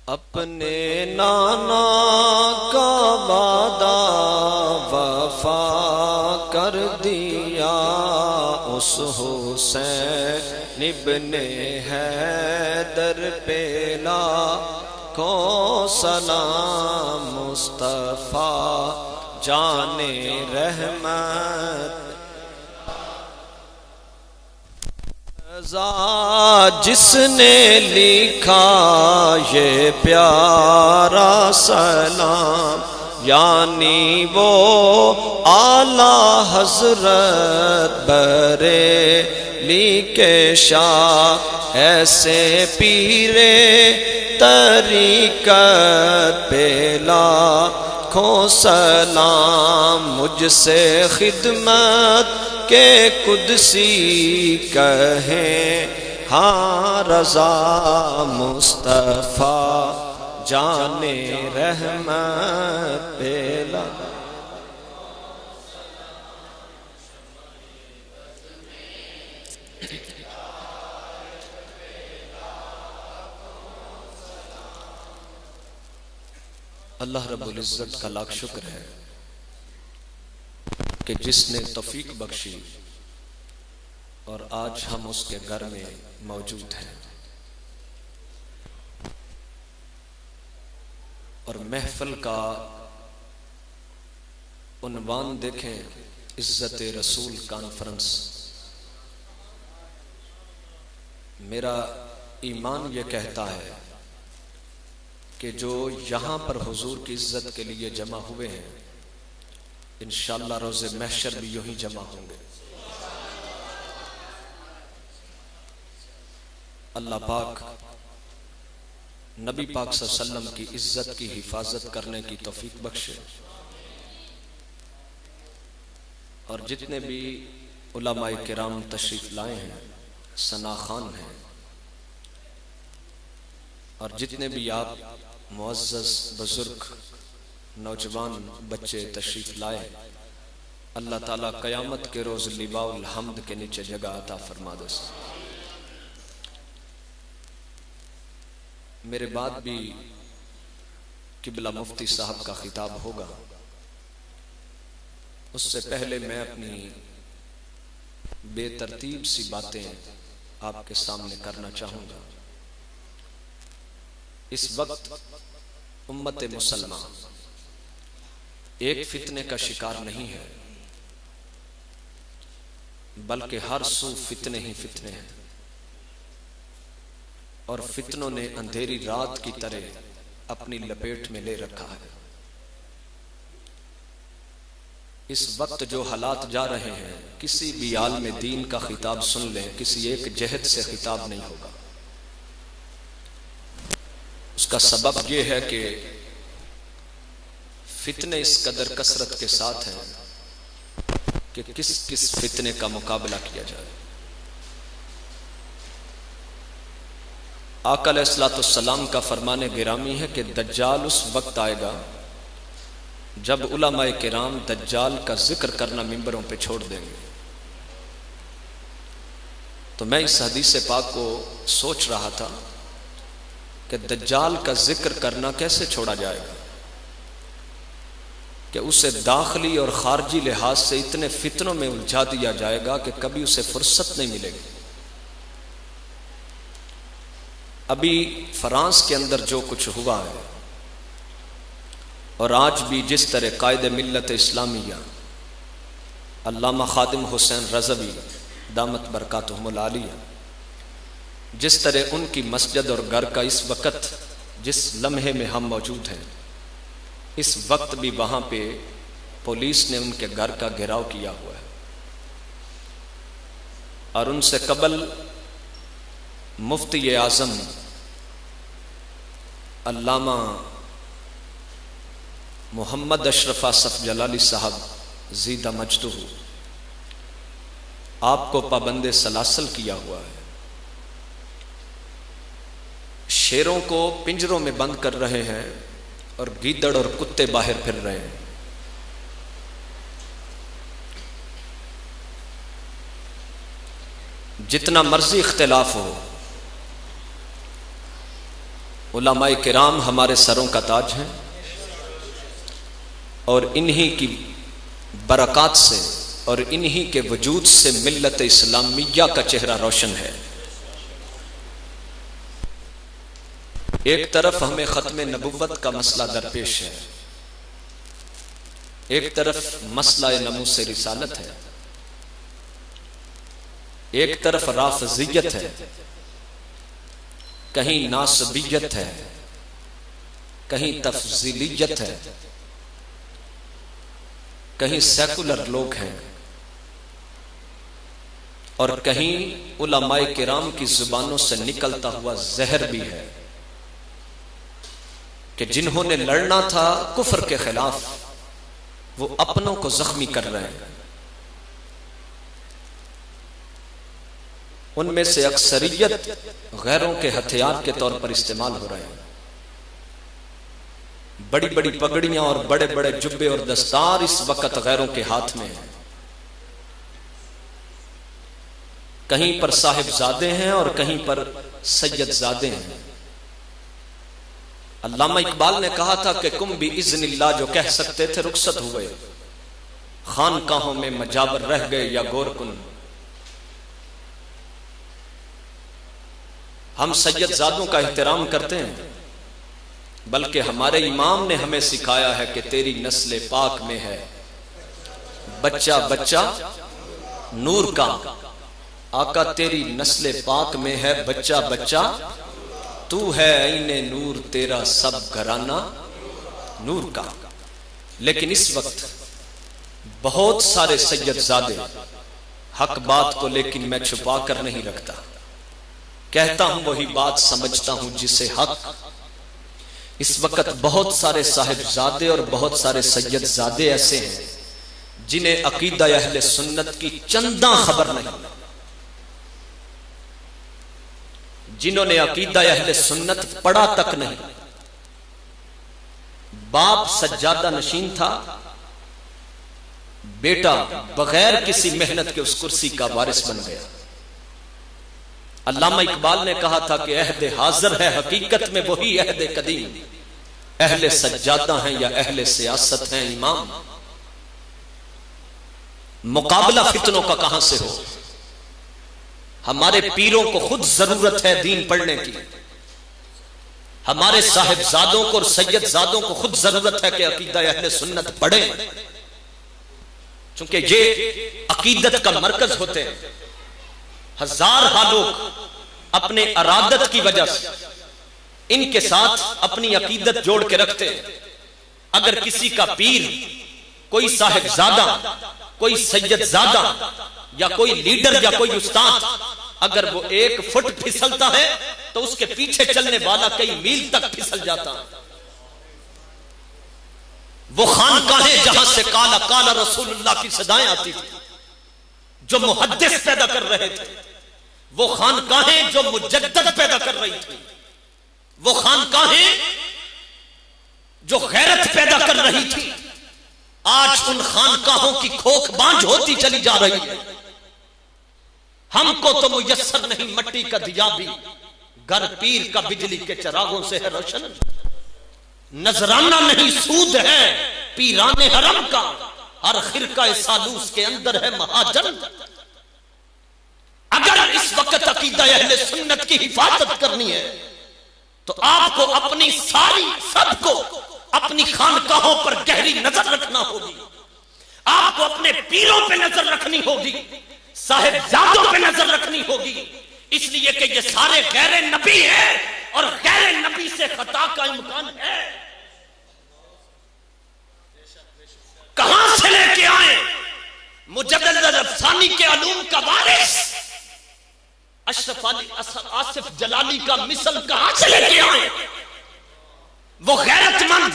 अपने नाना का वादा वफा कर दिया, उस हुसैन इब्ने हैदर पे लाखों सलाम। मुस्तफा जाने रहमत जिसने लिखा ये प्यारा सलाम, यानी वो आला हजरत बरेली के शाह, ऐसे पीरे तरीकत पे लाखों सलाम। मुझसे खिदमत के कुदसी कहें हाँ रज़ा, मुस्तफ़ा जाने रहमत पेला। अल्लाह रब्बुल इज़्ज़त का लाख शुक्र है कि जिसने तौफीक बख्शी और आज हम उसके घर में मौजूद हैं। और महफिल का उन्वान देखें, इज्जत रसूल कॉन्फ्रेंस। मेरा ईमान ये कहता है कि जो यहाँ पर हुजूर की इज्जत के लिए जमा हुए हैं, इंशाअल्लाह रोज़े महशर भी यूं ही जमा होंगे। अल्लाह पाक नबी पाक सल्लल्लाहु अलैहि वसल्लम की इज्जत की हिफाजत करने की तौफीक बख्शे। और जितने भी उलमाए किराम तशरीफ लाए हैं, सना खान हैं, और जितने भी आप मुअज़्ज़ज़ बुजुर्ग नौजवान बच्चे तशरीफ लाए, अल्लाह ताला क़यामत के रोज़ लिवाउल हम्द के नीचे जगह अता फरमा दे। मेरे बाद भी किबला मुफ्ती साहब का खिताब होगा, उससे पहले मैं अपनी बेतरतीब सी बातें आपके सामने करना चाहूँगा। इस वक्त उम्मत मुसलमान एक फितने का शिकार नहीं है, बल्कि हर सू फितने ही फितने हैं। और फितनों ने अंधेरी रात की तरह अपनी लपेट में ले रखा है। इस वक्त जो हालात जा रहे हैं, किसी भी आल में दीन का खिताब सुन लें, किसी एक जहद से खिताब नहीं होगा। उसका सबब यह है कि फितने इस कदर कसरत के साथ हैं कि किस किस फितने का मुकाबला किया जाए। आका अलैहिस्सलाम का फरमाने गिरामी है कि दज्जाल उस वक्त आएगा जब उलमाए किराम दज्जाल का जिक्र करना मिंबरों पे छोड़ देंगे। तो मैं इस हदीस पाक को सोच रहा था कि दज्जाल का जिक्र करना कैसे छोड़ा जाएगा, कि उसे दाखिली और खारजी लिहाज से इतने फितनों में उलझा दिया जाएगा कि कभी उसे फुर्सत नहीं मिलेगी। अभी फ्रांस के अंदर जो कुछ हुआ है, और आज भी जिस तरह कायदे मिल्लत इस्लामिया अल्लामा खादिम हुसैन रज़वी दामत बरकातुहुमुल आलिया, जिस तरह उनकी मस्जिद और घर का इस वक्त जिस लम्हे में हम मौजूद हैं, इस वक्त भी वहाँ पे पुलिस ने उनके घर का घेराव किया हुआ है। और उनसे कबल मुफ्ती आज़म अल्लामा मोहम्मद अशरफ आसफ जलाली साहब ज़ीदा मजदूह, आपको पाबंदे सलासल किया हुआ है। शेरों को पिंजरों में बंद कर रहे हैं और गीदड़ और कुत्ते बाहर फिर रहे हैं। जितना मर्जी इख्तिलाफ हो, उलमाए किराम हमारे सरों का ताज हैं और इन्हीं की बरक़ात से और इन्हीं के वजूद से मिल्लत इस्लामिया का चेहरा रोशन है। एक तरफ हमें ख़त्म नबुव्वत का मसला दरपेश है, एक तरफ मसला नमूस रिसालत है, एक तरफ राफ़ज़ियत है, कहीं नासबियत है, कहीं तफज़ीलियत है, कहीं सेकुलर लोग हैं और कहीं उलमाए किराम की जुबानों से निकलता हुआ जहर भी है कि जिन्होंने लड़ना था कुफ्र के खिलाफ वो अपनों को जख्मी कर रहे हैं। उनमें से अक्सरियत गैरों के हथियार के तौर पर इस्तेमाल हो रहे हैं। बड़ी बड़ी पगड़ियां और बड़े बड़े जुब्बे और दस्तार इस वक्त गैरों के हाथ में हैं। कहीं पर साहिबजादे हैं और कहीं पर सैयदजादे हैं। अल्लामा इकबाल ने कहा था कि कुम भी इज़्निल्लाह जो कह सकते थे रुखसत हुए, खानकाहों में मजाबर रह गए या गोरकुन। हम सैयदजादों का एहतराम करते हैं, बल्कि हमारे इमाम ने हमें सिखाया है कि तेरी नस्ल पाक में है बच्चा बच्चा नूर का। आका तेरी नस्ल पाक में है बच्चा बच्चा, तू है ऐने नूर तेरा सब घराना नूर का। लेकिन इस वक्त बहुत सारे सैयदजादे हक बात को लेकिन मैं छुपा कर नहीं रखता, कहता हूं वही बात, समझता हूं जिसे हक। इस वक्त बहुत सारे साहिबजादे और बहुत सारे सैयदजादे ऐसे हैं जिन्हें अकीदा अहले सुन्नत की चंदा खबर नहीं, जिन्होंने अकीदा अहले सुन्नत पढ़ा तक नहीं। बाप सज्जादा नशीन था, बेटा बगैर किसी मेहनत के उस कुर्सी का वारिस बन गया। अल्लामा इकबाल ने कहा था कि अहदे हाजिर है हकीकत में वही अहदे कदीम, अहले सज्जादा हैं या अहले सियासत हैं इमाम। मुकाबला फितनों का कहां से हो? हमारे पीरों को खुद जरूरत है दीन पढ़ने की, हमारे साहिबजादों को और सैयदजादों को खुद जरूरत है कि अकीदा अहले सुन्नत पढ़ें, क्योंकि ये अकीदत का मरकज होते हैं। हजार लोग अपने अरादत की वजह से इनके साथ अपनी अकीदत जोड़ के रखते हैं। अगर किसी का पीर, कोई साहिबजादा, कोई सैयदजादा या कोई लीडर या कोई उस्ताद, अगर वो 1 फुट फिसलता है तो उसके पीछे चलने वाला कई मील तक फिसल जाता। वो खानकाहें जहां से काला काला रसूलुल्लाह की सदाएं आती थी, जो मुहद्दिस पैदा कर रहे थे, वो खानकाहें जो मुजद्दद पैदा कर रही थी, वो खानकाहें जो गैरत पैदा कर रही थी, आज उन खानकाहों की खोख बांझ होती चली जा रही है। हमको तो मुयस्सर नहीं मट्टी का दिया भी, घर पीर का बिजली के चिरागों से है रोशन। नजराना नहीं सूद है पीराने हरम का, हर खिरका सालूस के अंदर है महाजन। अगर इस वक्त अकीदा अहले सुन्नत की हिफाजत करनी है तो आपको अपनी सारी सबको अपनी खानकाहों पर गहरी नजर रखना होगी, आपको अपने पीरों पे नजर रखनी होगी, साहिबजादों पे नजर रखनी होगी, इसलिए कि ये सारे गैर नबी हैं और गैर नबी से खता का इम्कान है। कहां से लेके आए? मुजद्दिद अफसानी के अलूम का वारिस अशरफ अली आसिफ जलाली का मिसल कहां से लेके आए? वो गैरतमंद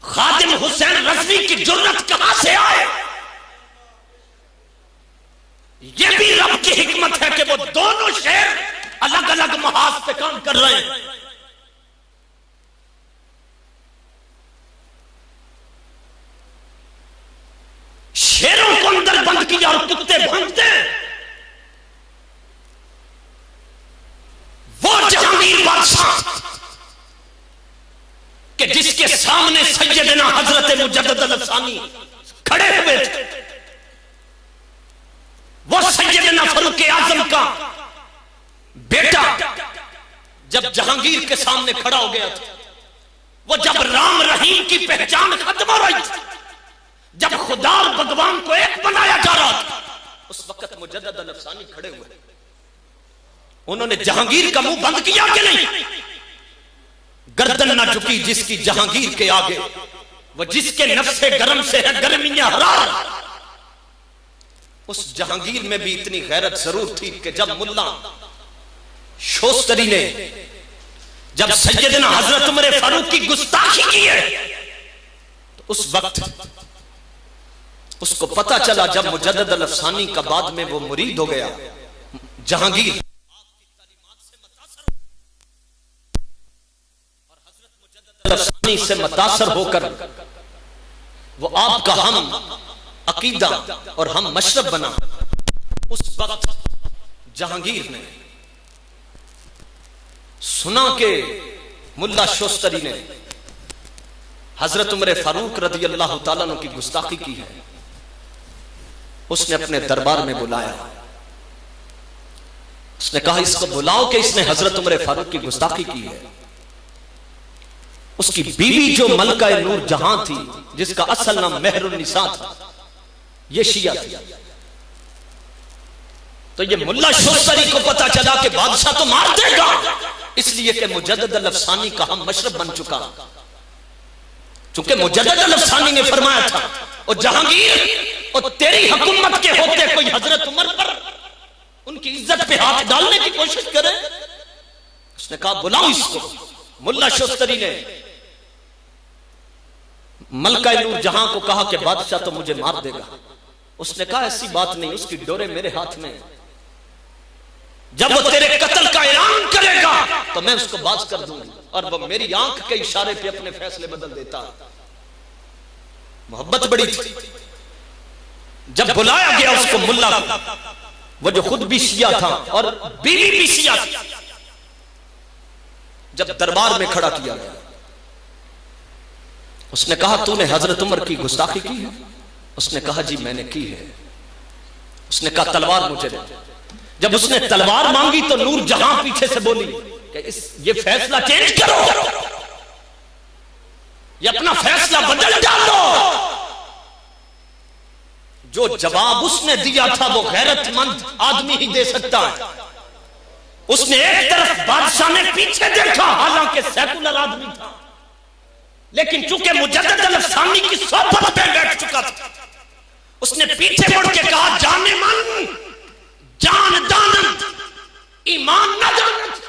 खादिम हुसैन रज़वी की जुर्रत कहां से आए? ये भी रब की हिकमत है कि वो दोनों शेर अलग अलग महाज पे काम कर रहे हैं। शेरों को अंदर बंद किया और कुत्ते भौंकते हैं। वो जहांगीर बादशाह सामने सैयदना हजरत मुजद्दद अल-सानी खड़े हुए थे। वो सैयदना फारूक आजम का बेटा जब जहांगीर के सामने खड़ा हो गया था, वो जब राम रहीम की पहचान खत्म हो रही थी, जब खुदा और भगवान को एक बनाया जा रहा था, उस वक्त मुजद्दद अल-अफसानी खड़े हुए। उन्होंने जहांगीर का मुंह बंद किया कि नहीं? गर्दन ना झुकी जिसकी जहांगीर के आगे, वो जिसके नफ्से गरम से है गर्मियां हरार। उस जहांगीर में भी इतनी गैरत जरूर थी कि जब मुल्ला शोस्तरी ने जब सैयदना हजरत उमर फारूक की गुस्ताखी की है, तो उस वक्त उसको पता चला, जब मुजद्दद अल-अफसानी का बाद में वो मुरीद हो गया, जहांगीर अल-अफसानी से मुतासर होकर वो आपका हम अकीदा और हम मशरब बना। उस वक्त जहांगीर ने सुना कि मुल्ला शोस्तरी ने हजरत उमर फारूक रज़ी अल्लाह तआला अन्हु की गुस्ताखी की है। उसने अपने दरबार में बुलाया, उसने कहा इसको बुलाओ कि इसने हजरत उमर फारूक की गुस्ताखी की है। उसकी बीवी जो मलका नूर जहां थी, जिसका असल नाम मेहरुन निसा था, ये शिया थी। तो ये मुल्ला शोस्तरी को पता चला कि बादशाह तो मार देगा, इसलिए कि मुजद्दद अल-अफसानी का हम मशरब बन चुका। चूंकि मुजद्दद अल-अफसानी ने फरमाया था, और जहांगीर और तेरी हुकूमत के होते कोई हजरत उमर पर उनकी इज्जत पे हाथ डालने की कोशिश करे। उसने कहा बुलाओ इसको। मुल्ला शोस्तरी ने मलका नूर जहां को कहा कि बादशाह तो मुझे मार देगा। उसने कहा ऐसी बात नहीं, उसकी डोरे मेरे हाथ में, जब वो तेरे कत्ल का ऐलान करेगा तो मैं उसको बाज कर दूंगी, और वो मेरी आंख के इशारे पे अपने फैसले बदल देता। मोहब्बत बड़ी थी। जब बुलाया गया उसको मुल्ला को, वो जो खुद भी शिया था और बीवी भी शिया थी, जब दरबार में खड़ा किया गया, उसने कहा तूने हजरत उमर की गुस्ताखी की है? उसने कहा जी मैंने की है। उसने कहा तलवार मुझे दे। जब उसने तलवार मांगी तो नूर जहां पीछे से बोली कि ये फैसला चेंज करो, ये अपना फैसला बदल डालो। जो जवाब उसने दिया था वो गैरतमंद आदमी ही दे सकता है। उसने एक तरफ बादशाह ने पीछे देखा, हालांकि सेकुलर आदमी था, लेकिन चूंकि मुजद्दद अल-अफसानी की सोबत पे बैठ चुका था, उसने पीछे मुड़ के कहा जाने मन जान दानत ईमान न जानत,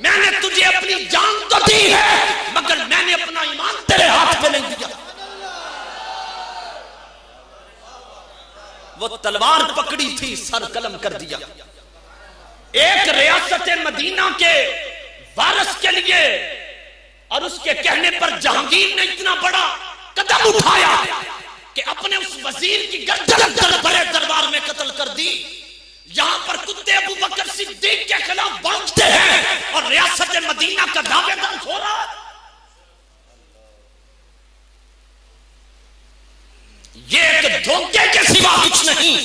मैंने तुझे अपनी जान तो दी है मगर मैंने अपना ईमान तेरे हाथ में नहीं दिया। वो तलवार पकड़ी थी, सर कलम कर दिया। एक रियासत मदीना के वारिस के लिए, और उसके कहने पर जहांगीर ने इतना बड़ा कदम उठाया कि अपने उस वजीर की गर्दन बड़े दरबार में कत्ल कर दी। यहां पर कुत्ते अबू बकर सिद्दीक के खिलाफ भौंकते हैं और रियासत मदीना का दावेदार हो रहा। ये एक धोखे के सिवा कुछ नहीं।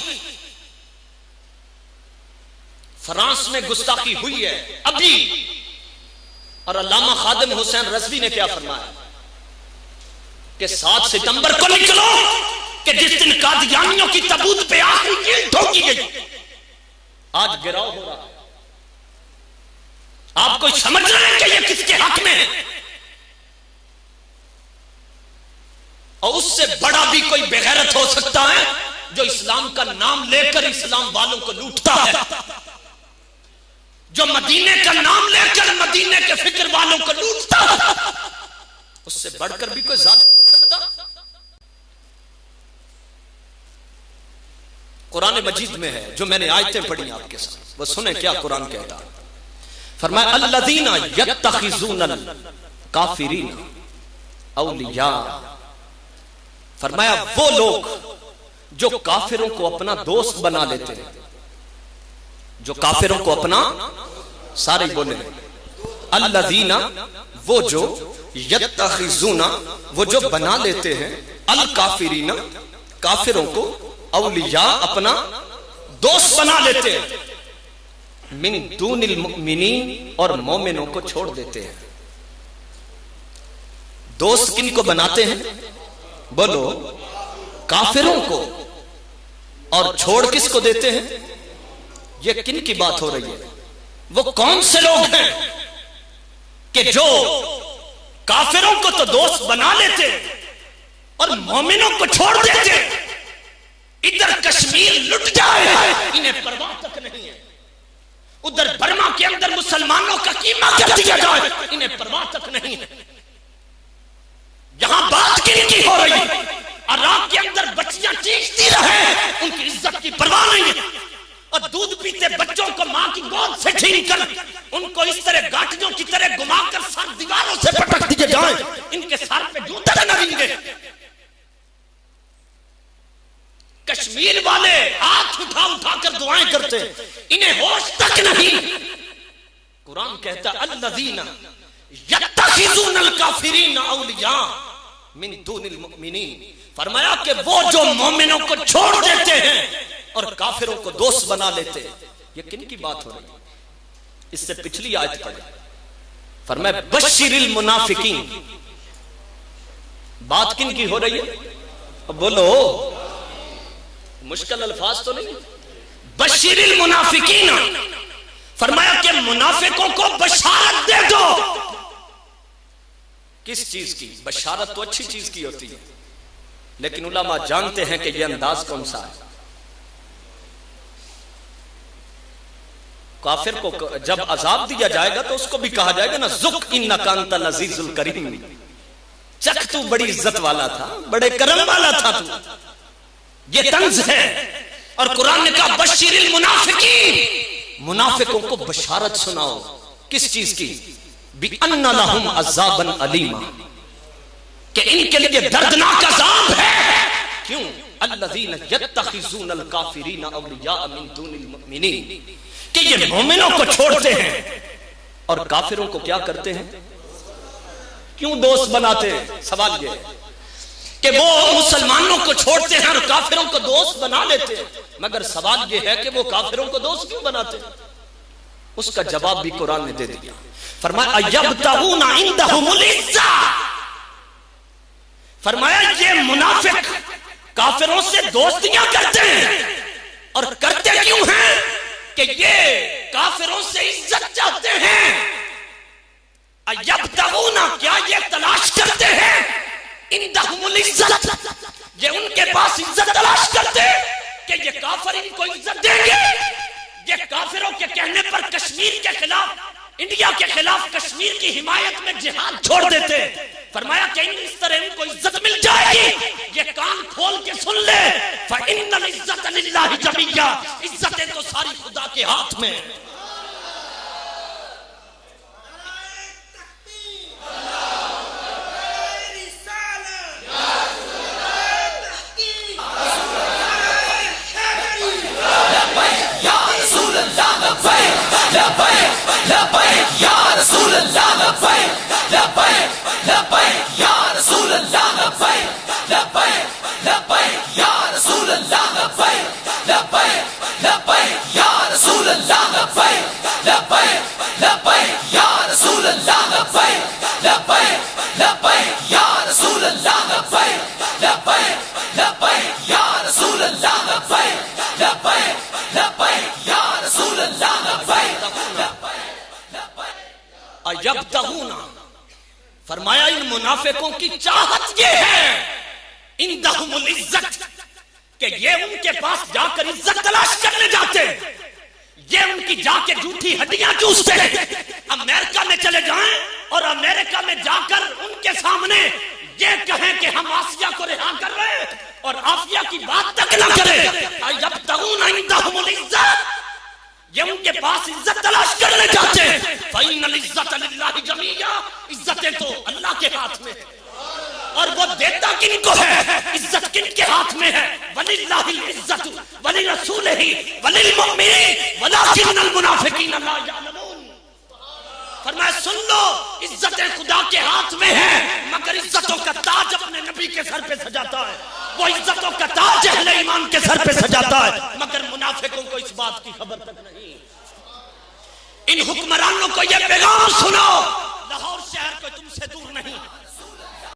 फ्रांस में गुस्ताखी हुई है अभी, और अल्लामा खादिम हुसैन रज़वी ने क्या फरमाया कि 7 सितंबर को निकलो कि जिस दिन कादियानियों की तबूत पे आखिरी कील ठोकी गई, आज गिराव हो रहा है। आपको समझ रहे हैं कि ये किसके हक में है? और उससे बड़ा भी कोई बेगैरत हो सकता है जो इस्लाम का नाम लेकर इस्लाम वालों को लूटता है, जो मदीने का नाम लेकर मदीने के फिक्र वालों को लूटता है। उससे बढ़कर भी कोई जालिम हो सकता? कुरान मजीद में है, जो मैंने आयतें पढ़ी आपके साथ, वो सुने क्या कुरान कहता है। फरमाया अल्लज़ीना यत्तखिज़ूनल काफिरीन औलिया, फरमाया वो लोग जो काफिरों को अपना दोस्त बना लेते हैं, जो काफिरों को अपना, सारे बोले अल्लज़ीना वो जो यत्तखिज़ूना, वो जो बना लेते हैं, अल काफिरीना, काफिरों को, औलिया, अपना दोस्त बना लेते हैं, मिन दूनिल मुमिनीन, और मोमिनों को छोड़ देते हैं। दोस्त किन को बनाते हैं? बोलो, काफिरों को, और छोड़ किसको देते हैं? ये किन की बात हो रही है? वो कौन से लोग हैं कि जो काफिरों को तो दोस्त बना लेते और मोमिनों को छोड़ देते? इधर कश्मीर लुट जाए इन्हें परवाह तक नहीं है, उधर बर्मा के अंदर मुसलमानों का कीमा कर दिया जाए इन्हें परवाह तक नहीं है। यहां बात किनकी हो रही है? इराक के अंदर बच्चियां चीखती रहे, उनकी इज्जत की परवाह नहीं है, और दूध पीते बच्चों को मां की गोद से छीनकर उनको इस तरह गाठियों की तरह घुमाकर सर दीवारों से पटक दिए जाए, इनके सर पे जूते न रेंगे। कश्मीर वाले हाथ उठा उठाकर दुआएं करते, इन्हें होश तक नहीं। कुरान कहता अल्लज़ीना यत्तखिज़ूनल काफिरीना औलिया मिन दूनिल मुमिनीन, फरमाया कि वो जो मोमिनों को छोड़ देते हैं और काफिरों को दोस्त बना लेते हैं। ये किन की बात हो रही है? इससे पिछली आयत पढ़े, फरमाया बश्शिरिल मुनाफिकीन। बात किन की हो रही है? अब बोलो, मुश्किल अल्फाज तो नहीं। बश्शिरिल मुनाफिकीन, फरमाया कि मुनाफिकों को बशारत दे दो। किस चीज की बशारत? तो अच्छी चीज की होती है, लेकिन उलमा जानते हैं कि यह अंदाज कौन सा है। काफिर को जब अजाब दिया जाएगा तो उसको भी कहा जाएगा ना, ज़ुक इन्नका अंतल अज़ीज़ुल करीम, चख तू बड़ी इज्जत वाला था, बड़े करम वाला था तू। ये तंज है। और कुरान ने कहा बश्शिरिल मुनाफिकीन, मुनाफिकों को बशारत सुनाओ। किस चीज की? बि अन्ना लहुम अज़ाबन अलीमा, कि इनके लिए दर्दनाक अजाब है। क्यों? अल्लज़ीना यत्तखिज़ूनल काफिरीना औलिया मिन दूनिल मुमिनीन, कि ये मोमिनों को छोड़ते हैं और काफिरों को क्या करते हैं? क्यों दोस्त बनाते हैं? सवाल ये है कि वो मुसलमानों को छोड़ते हैं और काफिरों को दोस्त बना लेते हैं, मगर सवाल ये है कि वो काफिरों को दोस्त क्यों बनाते हैं? उसका जवाब भी कुरान ने दे दिया। फरमाया अयब्तगूना इंदहुमुल इज्जा, फरमाया ये मुनाफिक काफिरों से दोस्तियां करते हैं, और करते क्यों हैं? कि ये काफिरों से इज्जत चाहते हैं। अयब्तगूना, क्या ये तलाश करते हैं? इंदहुमुल इज्जत, ये उनके पास इज्जत तलाश करते कि ये काफिर इनको इज्जत देंगे। ये काफिरों के कहने पर कश्मीर के खिलाफ, इंडिया के खिलाफ कश्मीर की हिमायत में जिहाद छोड़ देते। फरमाया कि इस तरह इनको इज्जत मिल जाएगी। ये कान खोल के सुन ले, फ़इन्नल इज्जत लिल्लाहि जमीया, इज्जतें तो सारी खुदा के हाथ में। यब्तगूना, फरमाया इन मुनाफिकों की चाहत ये है, इंदहुमुल इज्जत, कि ये उनके पास जाकर इज्जत तलाश करने जाते, ये उनकी जाके झूठी हड्डियां चूसते हैं। अमेरिका में चले जाएं और अमेरिका में जाकर उनके सामने ये कहें कि हम आसिया को रिहा कर रहे हैं, और आसिया की बात तक न करें। यब्तगूना इंदहुमुल इज्जत, ये उनके पास इज्जत तलाश करने जाते हैं। फ़इन्नल इज्जत लिल्लाहि जमीया, इज्जतें तो अल्लाह के हाथ में है, और वो देता किनको है? इज्जत किनके हाथ में है? वलिल्लाहिल इज्जतु वलिरसूलिही वलिलमुमिनीन वलाकिन्नल मुनाफिकीन ला यअलमून। फरमाया सुन लो, इज्जतें खुदा के हाथ में है, मगर इज्जतों का ताज अपने नबी के सर पे सजाता है। वो इज्जतों का ताज अहले ईमान के सर पे सजाता है, मगर मुनाफिकों को इस बात की खबर तक नहीं। इन हुक्मरानों को यह पैगाम सुनो, लाहौर शहर कोई तुमसे दूर नहीं,